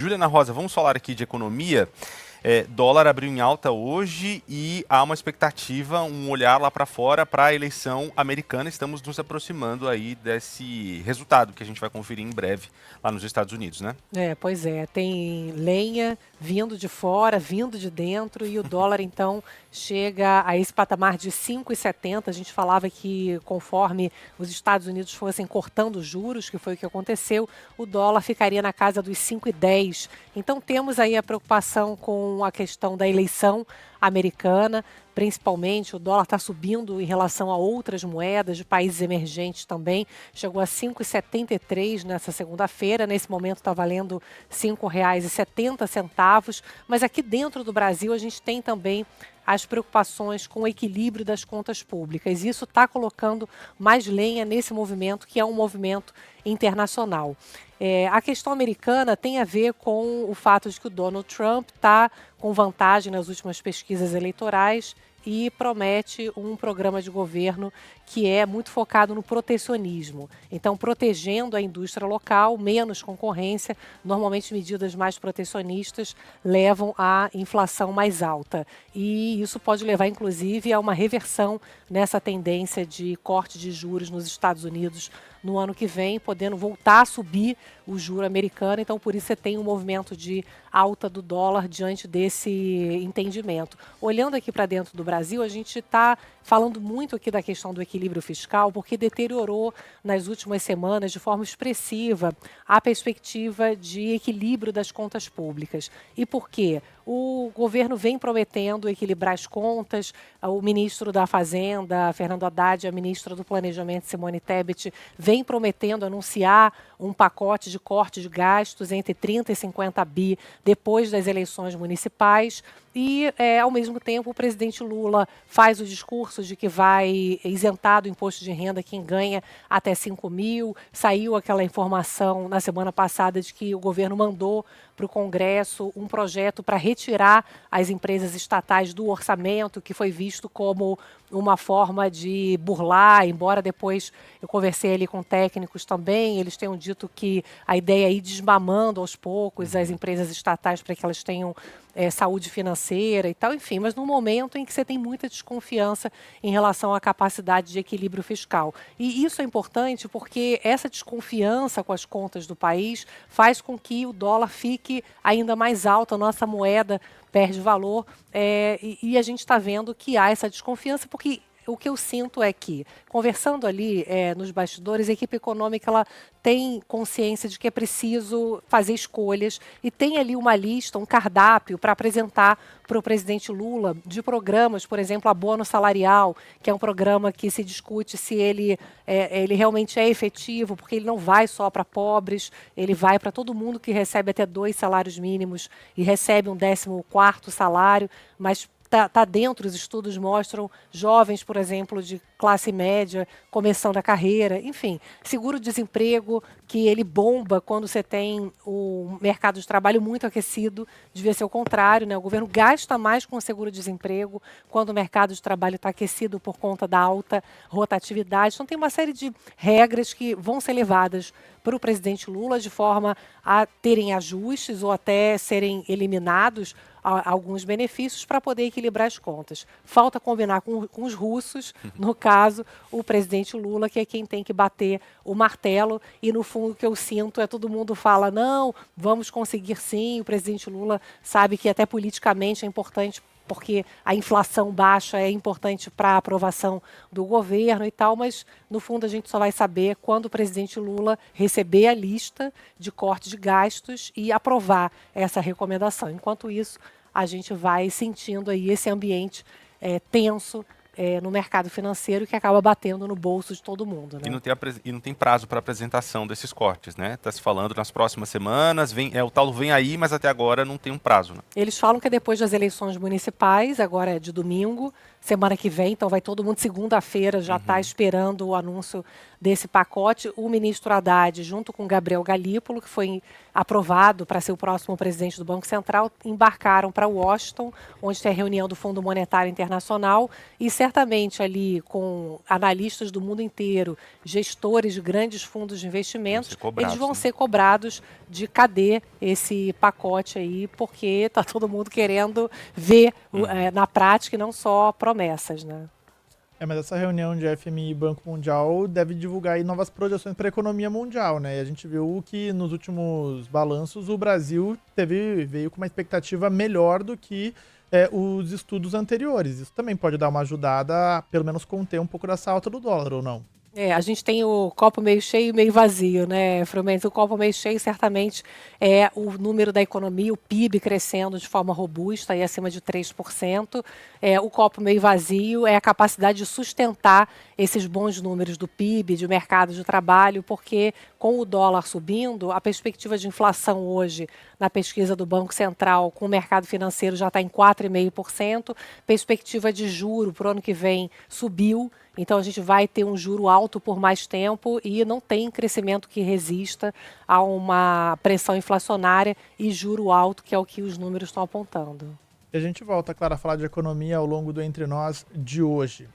Juliana Rosa, vamos falar aqui de economia. Dólar abriu em alta hoje e há uma expectativa, um olhar lá para fora para a eleição americana. Estamos nos aproximando aí desse resultado que a gente vai conferir em breve lá nos Estados Unidos, né? Pois é, tem lenha vindo de fora, vindo de dentro, e o dólar então chega a esse patamar de 5,70. A gente falava que conforme os Estados Unidos fossem cortando os juros, que foi o que aconteceu, o dólar ficaria na casa dos 5,10. Então temos aí a preocupação com a questão da eleição americana. Principalmente, o dólar está subindo em relação a outras moedas de países emergentes também. Chegou a 5,73 nessa segunda-feira. Nesse momento está valendo R$ 5,70. Mas aqui dentro do Brasil a gente tem também as preocupações com o equilíbrio das contas públicas. Isso está colocando mais lenha nesse movimento, que é um movimento internacional. A questão americana tem a ver com o fato de que o Donald Trump está com vantagem nas últimas pesquisas eleitorais e promete um programa de governo que é muito focado no protecionismo. Então, protegendo a indústria local, menos concorrência, normalmente medidas mais protecionistas levam à inflação mais alta. E isso pode levar, inclusive, a uma reversão nessa tendência de corte de juros nos Estados Unidos no ano que vem, podendo voltar a subir o juro americano. Então, por isso você tem um movimento de alta do dólar diante desse entendimento. Olhando aqui para dentro do Brasil, a gente está falando muito aqui da questão do equilíbrio fiscal, porque deteriorou nas últimas semanas de forma expressiva a perspectiva de equilíbrio das contas públicas. E por quê? O governo vem prometendo equilibrar as contas. O ministro da Fazenda, Fernando Haddad, e a ministra do Planejamento, Simone Tebet, vem prometendo anunciar um pacote de corte de gastos entre 30 e 50 bi depois das eleições municipais. E, ao mesmo tempo, o presidente Lula faz o discurso de que vai isentar do imposto de renda quem ganha até 5 mil. Saiu aquela informação na semana passada de que o governo mandou para o Congresso um projeto para retirar as empresas estatais do orçamento, que foi visto como uma forma de burlar, embora depois eu conversei ali com técnicos também, eles tenham dito que a ideia é ir desmamando aos poucos as empresas estatais para que elas tenham saúde financeira e tal, enfim, mas num momento em que você tem muita desconfiança em relação à capacidade de equilíbrio fiscal. E isso é importante porque essa desconfiança com as contas do país faz com que o dólar fique ainda mais alto, a nossa moeda perde valor, e a gente está vendo que há essa desconfiança porque o que eu sinto é que, conversando ali nos bastidores, a equipe econômica ela tem consciência de que é preciso fazer escolhas e tem ali uma lista, um cardápio para apresentar para o presidente Lula de programas, por exemplo, abono salarial, que é um programa que se discute se ele realmente é efetivo, porque ele não vai só para pobres, ele vai para todo mundo que recebe até 2 salários mínimos e recebe um 14º salário, mas está dentro, os estudos mostram jovens, por exemplo, de classe média, começando a carreira, enfim, seguro-desemprego, que ele bomba quando você tem o mercado de trabalho muito aquecido, devia ser o contrário, né? O governo gasta mais com o seguro-desemprego quando o mercado de trabalho está aquecido por conta da alta rotatividade. Então tem uma série de regras que vão ser levadas para o presidente Lula de forma a terem ajustes ou até serem eliminados alguns benefícios para poder equilibrar as contas. Falta combinar com os russos, no caso, o presidente Lula, que é quem tem que bater o martelo, e no fundo o que eu sinto é todo mundo fala, não, vamos conseguir sim, o presidente Lula sabe que até politicamente é importante porque a inflação baixa é importante para a aprovação do governo e tal, mas no fundo a gente só vai saber quando o presidente Lula receber a lista de corte de gastos e aprovar essa recomendação. Enquanto isso, a gente vai sentindo aí esse ambiente tenso no mercado financeiro que acaba batendo no bolso de todo mundo, né? E não tem prazo para apresentação desses cortes, né? Está se falando nas próximas semanas, o tal vem aí, mas até agora não tem um prazo, né? Eles falam que é depois das eleições municipais, agora é de domingo, semana que vem, então vai todo mundo segunda-feira já está esperando o anúncio desse pacote. O ministro Haddad, junto com Gabriel Galípolo, que foi aprovado para ser o próximo presidente do Banco Central, embarcaram para Washington, onde tem a reunião do Fundo Monetário Internacional, e certamente ali com analistas do mundo inteiro, gestores de grandes fundos de investimentos, eles vão ser cobrados de cadê esse pacote aí, porque está todo mundo querendo ver na prática e não só promessas, né? Mas essa reunião de FMI e Banco Mundial deve divulgar aí novas projeções para a economia mundial, né? E a gente viu que nos últimos balanços o Brasil veio com uma expectativa melhor do que os estudos anteriores. Isso também pode dar uma ajudada a, pelo menos, conter um pouco dessa alta do dólar, ou não? A gente tem o copo meio cheio e meio vazio, né, Frumento? O copo meio cheio certamente é o número da economia, o PIB crescendo de forma robusta, aí acima de 3%. O copo meio vazio é a capacidade de sustentar esses bons números do PIB, de mercado de trabalho, porque com o dólar subindo, a perspectiva de inflação hoje, na pesquisa do Banco Central, com o mercado financeiro já está em 4,5%, perspectiva de juro para o ano que vem subiu. Então, a gente vai ter um juro alto por mais tempo e não tem crescimento que resista a uma pressão inflacionária e juro alto, que é o que os números estão apontando. E a gente volta, claro, a falar de economia ao longo do Entre Nós de hoje.